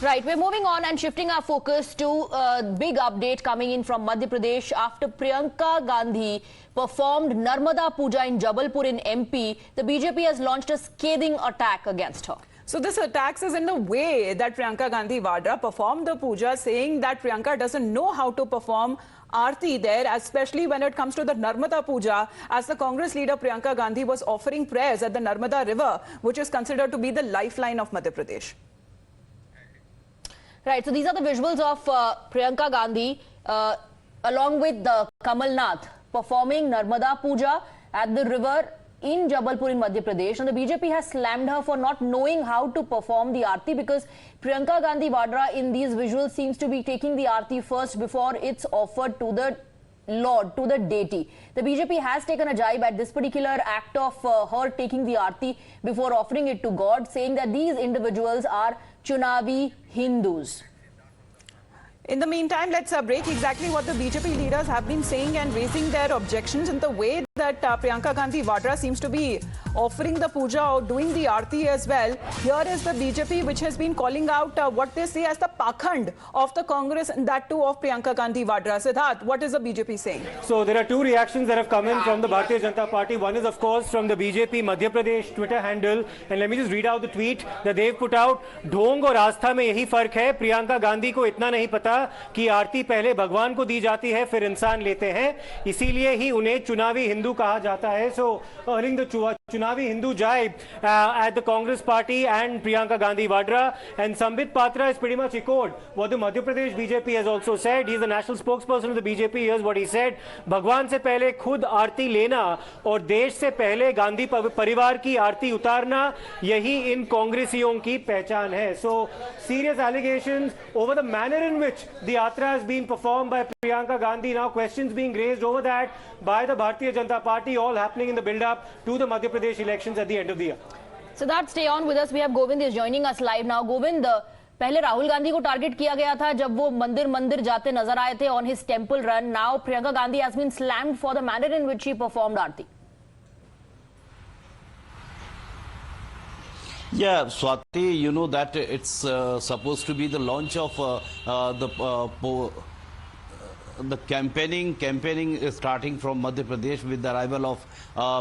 Right, we're moving on and shifting our focus to a big update coming in from Madhya Pradesh after Priyanka Gandhi performed Narmada Puja in Jabalpur in MP. The BJP has launched a scathing attack against her. So this attacks is in the way that Priyanka Gandhi Vadra performed the puja, saying that Priyanka doesn't know how to perform Aarti there, especially when it comes to the Narmada Puja, as the Congress leader Priyanka Gandhi was offering prayers at the Narmada River, which is considered to be the lifeline of Madhya Pradesh. Right, so these are the visuals of Priyanka Gandhi along with the Kamal Nath performing Narmada Puja at the river in Jabalpur in Madhya Pradesh, and the BJP has slammed her for not knowing how to perform the Aarti, because Priyanka Gandhi Vadra in these visuals seems to be taking the Aarti first before it's offered to the Lord, to the deity. The BJP has taken a jibe at this particular act of her taking the Aarti before offering it to God, saying that these individuals are Chunavi Hindus. In the meantime, let's break exactly what the BJP leaders have been saying and raising their objections in the way that Priyanka Gandhi Vadra seems to be offering the puja or doing the aarti as well. Here is the BJP, which has been calling out what they say as the pakhand of the Congress, and that too of Priyanka Gandhi Vadra. Siddharth, what is the BJP saying? So there are two reactions that have come in from the Bharatiya Janata Party. One is, of course, from the BJP Madhya Pradesh Twitter handle, and let me just read out the tweet that they've put out. ढोंग और आस्था में यही फर्क है, प्रियंका गांधी को इतना नहीं पता कि आरती पहले भगवान को दी जाती है फिर इंसान लेते हैं, इसीलिए ही उन्हें चुनावी हिंदू कहा जाता है. So earning the Chunavi Hindu jibe at the Congress party and Priyanka Gandhi Vadra. And Sambit Patra is pretty much echoed what the Madhya Pradesh BJP has also said. He is the national spokesperson of the BJP. Here's what he said. भगवान से पहले खुद आरती लेना और देश से पहले गांधी परिवार की आरती उतारना, यही इन कांग्रेसियों की पहचान है. So serious allegations over the manner in which the yatra has been performed by Priyanka Gandhi. Now questions being raised over that by the Bharatiya Janata Party, all happening in the build-up to the Madhya Pradesh elections at the end of the year. So that stay on with us. We have Govind is joining us live now. Govind, पहले राहुल गांधी को target किया गया था जब वो मंदिर जाते नजर आए थे on his temple run. Now Priyanka Gandhi has been slammed for the manner in which she performed Aarti. Yeah, Swati, you know that it's supposed to be the launch of the campaigning is starting from Madhya Pradesh with the arrival of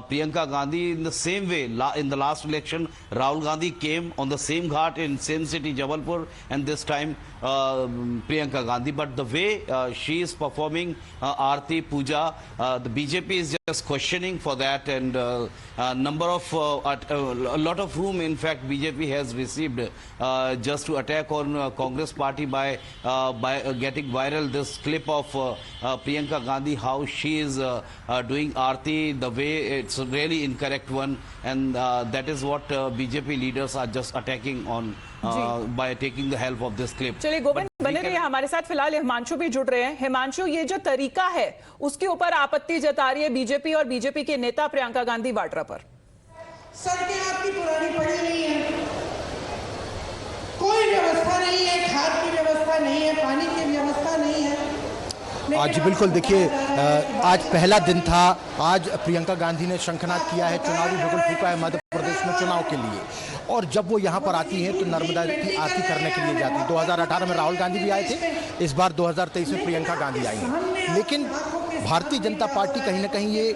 Priyanka Gandhi. In the same way, in the last election, Rahul Gandhi came on the same ghat in same city, Jabalpur, and this time Priyanka Gandhi. But the way she is performing Aarti Puja, the BJP is just questioning for that, and a lot of room, in fact, BJP has received just to attack on Congress party by getting viral this clip of Priyanka Gandhi, how she is doing Aarti, the way it's a really incorrect one, and that is what BJP leaders are just attacking on by taking the help of this clip. चलिए गोविंद बने रहिए हमारे साथ. फिलहाल हिमांशु भी जुड़ रहे हैं. हिमांशु, ये जो तरीका है उसके ऊपर आपत्ति जता रही है बीजेपी और बीजेपी के नेता प्रियंका गांधी वाड्रा पर. सड़कें आपकी पुरानी पड़ी नहीं है, कोई व्यवस्था नहीं है, खाद की व्यवस्था नहीं है, पानी की व्यवस्था नहीं है. आज बिल्कुल देखिए, आज पहला दिन था. आज प्रियंका गांधी ने शंखनाद किया है, चुनावी बिगुल फूका है मध्य प्रदेश में चुनाव के लिए, और जब वो यहाँ पर आती हैं तो नर्मदा की आरती करने के लिए जाती है. 2018 में राहुल गांधी भी आए थे, इस बार 2023 में प्रियंका गांधी आई हैं. लेकिन भारतीय जनता पार्टी कहीं ना कहीं ये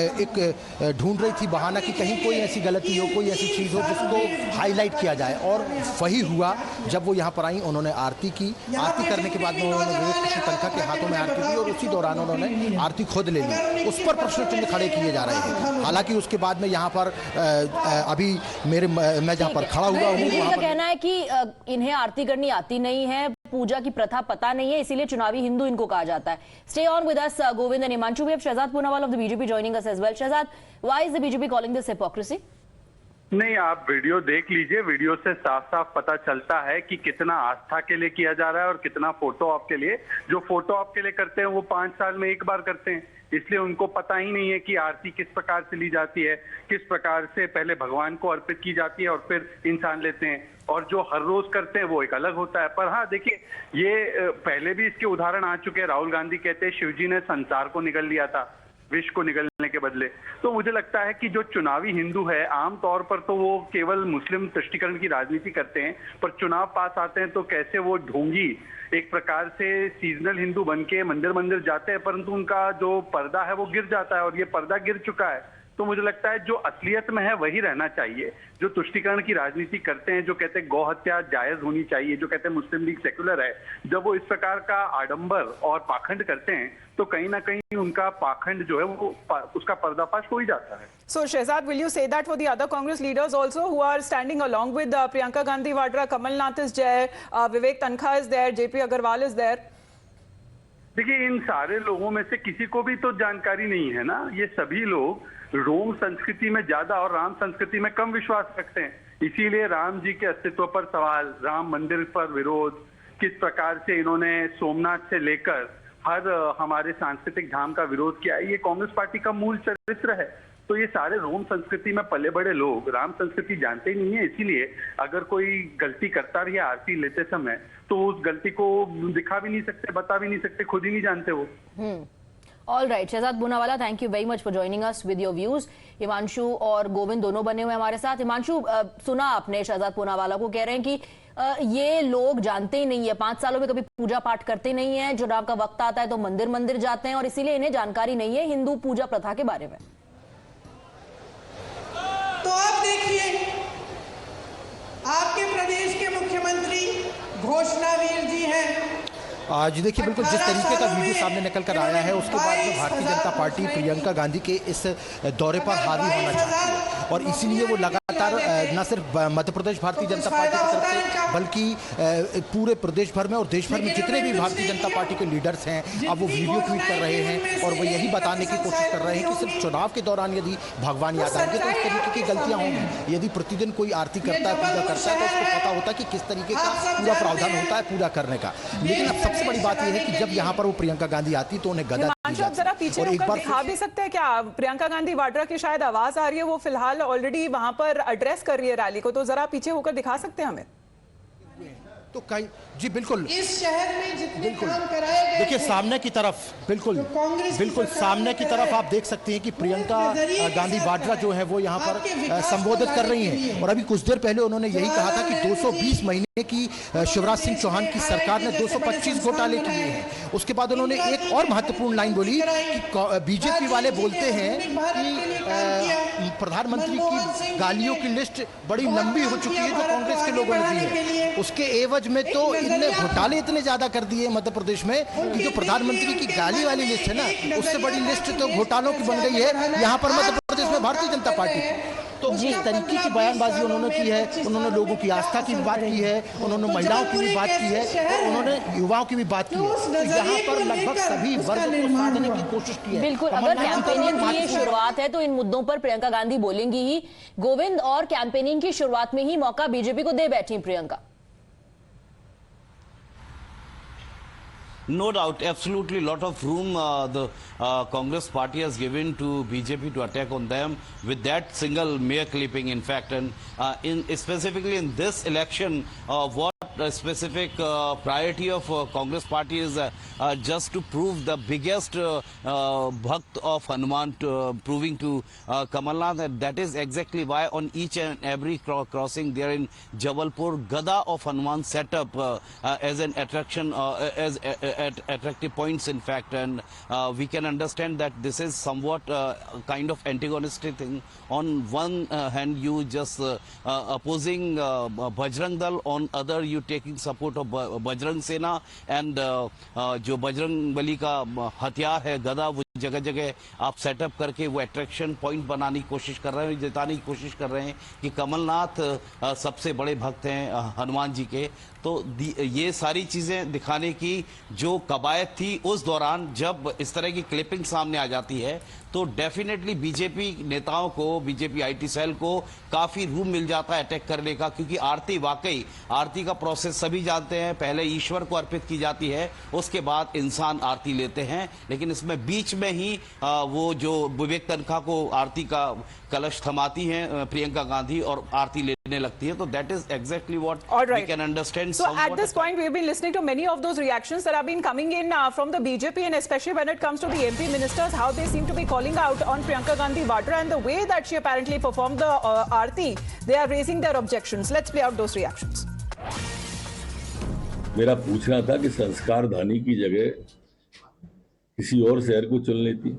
एक ढूंढ रही थी बहाना कि कहीं कोई ऐसी गलती हो, कोई ऐसी चीज़ हो जिसको हाईलाइट किया जाए, और वही हुआ. जब वो यहाँ पर आई, उन्होंने आरती की. आरती करने के बाद में उन्होंने विवेक कृष्ण तनखा के हाथों में आरती दी, और उसी दौरान उन्होंने आरती खुद ले ली. उस पर प्रश्न चिन्ह खड़े किए जा रहे हैं. हालांकि उसके बाद में यहाँ पर अभी मैं जहाँ पर खड़ा हुआ हूँ, वहाँ कहना है कि इन्हें आरती करनी आती नहीं है, पूजा की प्रथा पता नहीं है, इसीलिए चुनावी हिंदू इनको कहा जाता है. Stay on with us, Govind and Himanshu. We have Shehzad Poonawala of the BJP joining us as well. Shehzad, why is the BJP calling this hypocrisy? नहीं, आप वीडियो देख लीजिए. वीडियो से साफ साफ पता चलता है कि कितना आस्था के लिए किया जा रहा है और कितना फोटो ऑप के लिए. जो फोटो ऑप के लिए करते हैं वो 5 साल में एक बार करते हैं, इसलिए उनको पता ही नहीं है कि आरती किस प्रकार से ली जाती है, किस प्रकार से पहले भगवान को अर्पित की जाती है और फिर इंसान लेते हैं. और जो हर रोज करते हैं वो एक अलग होता है. पर हाँ देखिए, ये पहले भी इसके उदाहरण आ चुके हैं. राहुल गांधी कहते हैं शिवजी ने संसार को निगल लिया था. विष को निगलने के बदले। तो मुझे लगता है कि जो चुनावी हिंदू है, आमतौर पर तो वो केवल मुस्लिम तुष्टीकरण की राजनीति करते हैं, पर चुनाव पास आते हैं तो कैसे वो ढोंगी एक प्रकार से सीजनल हिंदू बन के मंदिर मंदिर जाते हैं, परंतु उनका जो पर्दा है वो गिर जाता है, और ये पर्दा गिर चुका है। तो मुझे लगता है जो असलियत में है वही रहना चाहिए। जो तुष्टीकरण की राजनीति करते हैं, जो कहते हैं गौ हत्या जायज होनी चाहिए, जो कहते हैं मुस्लिम लीग सेक्युलर है, जब वो इस प्रकार का आडंबर और पाखंड करते हैं तो कहीं ना कहीं उनका पाखंड जो है वो उसका पर्दाफाश हो ही जाता है। So Shehzad, will you say that for the other Congress leaders also who are standing along with Priyanka Gandhi Vadra, Kamal Nath is there, Vivek Tankha is there, JP Agarwal is there? देखिए, इन सारे लोगों में से किसी को भी तो जानकारी नहीं है ना। ये सभी लोग रोम संस्कृति में ज्यादा और राम संस्कृति में कम विश्वास रखते हैं, इसीलिए राम जी के अस्तित्व पर सवाल, राम मंदिर पर विरोध, किस प्रकार से इन्होंने सोमनाथ से लेकर हर हमारे सांस्कृतिक धाम का विरोध किया, ये कांग्रेस पार्टी का मूल चरित्र है। तो ये सारे रोम संस्कृति में पले बड़े लोग राम संस्कृति जानते ही नहीं है, इसीलिए अगर कोई गलती करता भी है आरती लेते समय तो उस गलती को दिखा भी नहीं सकते, बता भी नहीं सकते, खुद ही नहीं जानते वो। All right, Shehzad Poonawalla, thank you very much for joining us with your views. Himanshu और गोविंद दोनों बने हुए हमारे साथ। हिमांशु, सुना आपने शहजाद पूनावाला को, कह रहे हैं कि ये लोग जानते ही नहीं है, 5 सालों में कभी पूजा पाठ करते नहीं है, चुनाव का वक्त आता है तो मंदिर मंदिर जाते हैं और इसीलिए इन्हें जानकारी नहीं है हिंदू पूजा प्रथा के बारे में। तो आप देखिए, आपके प्रदेश के मुख्यमंत्री घोषणावीर जी हैं। आज देखिए बिल्कुल जिस तरीके का वीडियो सामने निकल कर आया है उसके बाद में भारतीय जनता पार्टी प्रियंका गांधी के इस दौरे पर हावी होना चाहती है, और इसीलिए वो लगातार न सिर्फ मध्य प्रदेश भारतीय जनता पार्टी की तरफ से बल्कि पूरे प्रदेश भर में और देश भर में जितने भी भारतीय जनता पार्टी के लीडर्स हैं अब वो वीडियो ट्वीट कर रहे हैं और वो यही बताने की कोशिश कर रहे हैं कि सिर्फ चुनाव के दौरान यदि भगवान याद आएंगे तो इस तरीके की गलतियां होंगी। यदि प्रतिदिन कोई आरती करता है, पूजा करता है, तो उसको पता होता है कि किस तरीके का पूरा प्रावधान होता है पूजा करने का। लेकिन अब सबसे बड़ी बात यह है कि जब यहाँ पर वो प्रियंका गांधी आती तो उन्हें गदा जरा पीछे एक बार दिखा भी सकते हैं क्या? प्रियंका गांधी वाड्रा की शायद आवाज आ रही है, वो फिलहाल ऑलरेडी वहां पर एड्रेस कर रही है रैली को, तो जरा पीछे होकर दिखा सकते हैं हमें? तो कहीं जी बिल्कुल इस शहर में जितने काम कराए गए, देखिए सामने की तरफ बिल्कुल सामने की तरफ आप देख सकते हैं कि प्रियंका गांधी वाड्रा जो है वो यहाँ पर संबोधित कर रही हैं। और अभी कुछ देर पहले उन्होंने यही कहा था कि 220 महीने की शिवराज सिंह चौहान की सरकार ने 225 घोटाले किए हैं। उसके बाद उन्होंने एक और महत्वपूर्ण लाइन बोली कि बीजेपी वाले बोलते हैं कि प्रधानमंत्री की गालियों की लिस्ट बड़ी लंबी हो चुकी है जो कांग्रेस के लोगों ने दी है। उसके एवज में तो इनने घोटाले इतने ज्यादा कर दिए मध्य प्रदेश में कि जो प्रधानमंत्री की गाली वाली लिस्ट है ना, उससे बड़ी लिस्ट तो घोटालों की बन गई है यहाँ पर मध्य प्रदेश में भारतीय जनता पार्टी की। तो जिस तरीके की बयानबाजी उन्होंने की है, उन्होंने लोगों की आस्था की भी बात की है, उन्होंने महिलाओं की भी बात की है और उन्होंने युवाओं की भी बात की है। तो यहाँ पर लगभग सभी वर्ग को साधने की कोशिश की है। बिल्कुल, अगर कैंपेनिंग की ये शुरुआत है तो इन मुद्दों पर प्रियंका गांधी बोलेंगी ही गोविंद, और कैंपेनिंग की शुरुआत में ही मौका बीजेपी को दे बैठी Priyanka. No doubt, absolutely, lot of room the Congress party has given to BJP to attack on them with that single mayor clipping, in fact, and specifically in this election, what specific priority of Congress party is just to prove the biggest bhakt of Hanuman, proving to Kamal Nath, and that is exactly why on each and every crossing there in Jabalpur, Gada of Hanuman set up as an attraction, as attractive points, in fact, and we can understand that this is somewhat kind of antagonistic thing. On one hand, you just opposing Bajrang Dal, on other you taking support of Bajrang Sena, and जो बजरंग बली का हथियार है गदा, वो जगह जगह आप setup करके वो अट्रैक्शन पॉइंट बनाने की कोशिश कर रहे हैं, जिताने की कोशिश कर रहे हैं कि कमलनाथ सबसे बड़े भक्त हैं हनुमान जी के। तो ये सारी चीजें दिखाने की जो कवायद थी उस दौरान जब इस तरह की क्लिपिंग सामने आ जाती है तो डेफिनेटली बीजेपी नेताओं को, बीजेपी आईटी सेल को काफी रूम मिल जाता है अटैक करने का, क्योंकि आरती वाकई आरती का प्रोसेस सभी जानते हैं, पहले ईश्वर को अर्पित की जाती है, उसके बाद इंसान आरती लेते हैं। लेकिन इसमें बीच में ही वो जो विवेक तनखा को आरती का कलश थमाती हैं प्रियंका गांधी और आरती लेने बैठने लगती है, तो that is exactly what All we right. Can understand. So at this point, we've been listening to many of those reactions that have been coming in from the BJP, and especially when it comes to the MP ministers, how they seem to be calling out on Priyanka Gandhi Vadra and the way that she apparently performed the Aarti. They are raising their objections. Let's play out those reactions. मेरा पूछना था कि संस्कार धानी की जगह किसी और शहर को चुन लेती.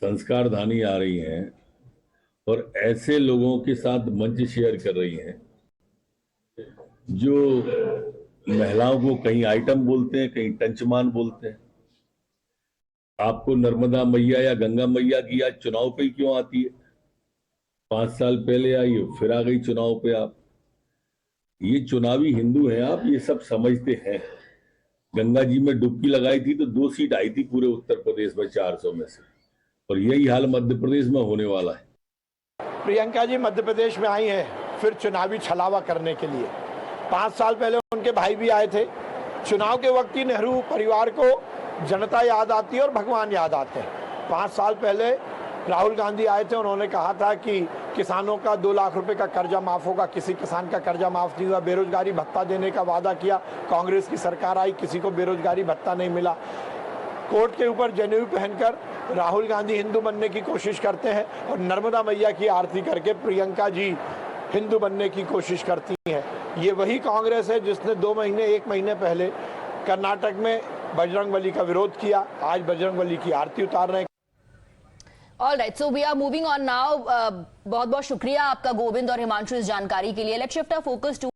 संस्कार धानी आ रही हैं और ऐसे लोगों के साथ मंच शेयर कर रही हैं जो महिलाओं को कहीं आइटम बोलते हैं, कहीं टंचमान बोलते हैं. आपको नर्मदा मैया या गंगा मैया की आज चुनाव पे ही क्यों आती है? 5 साल पहले आई हो, फिर आ गई चुनाव पे. आप ये चुनावी हिंदू हैं, आप ये सब समझते हैं. गंगा जी में डुबकी लगाई थी तो 2 सीट आई थी पूरे उत्तर प्रदेश में 400 में से, और यही हाल मध्य प्रदेश में होने वाला है. प्रियंका जी मध्य प्रदेश में आई हैं फिर चुनावी छलावा करने के लिए. 5 साल पहले उनके भाई भी आए थे. चुनाव के वक्त ही नेहरू परिवार को जनता याद आती है और भगवान याद आते हैं. 5 साल पहले राहुल गांधी आए थे, उन्होंने कहा था कि किसानों का 2 लाख रुपए का कर्जा माफ होगा. किसी किसान का कर्जा माफ नहीं हुआ. बेरोजगारी भत्ता देने का वादा किया. कांग्रेस की सरकार आई, किसी को बेरोजगारी भत्ता नहीं मिला. कोर्ट के ऊपर जनेऊ पहनकर राहुल गांधी हिंदू बनने की कोशिश करते हैं और नर्मदा मैया की आरती करके प्रियंका जी हिंदू बनने की कोशिश करती हैं. ये वही कांग्रेस है जिसने 1 महीने पहले कर्नाटक में बजरंगबली का विरोध किया. आज बजरंगबली की आरती उतार रहे हैं. All right, so we are moving on now. बहुत बहुत शुक्रिया आपका गोविंद और हिमांशु इस जानकारी के लिए. Let's shift our focus to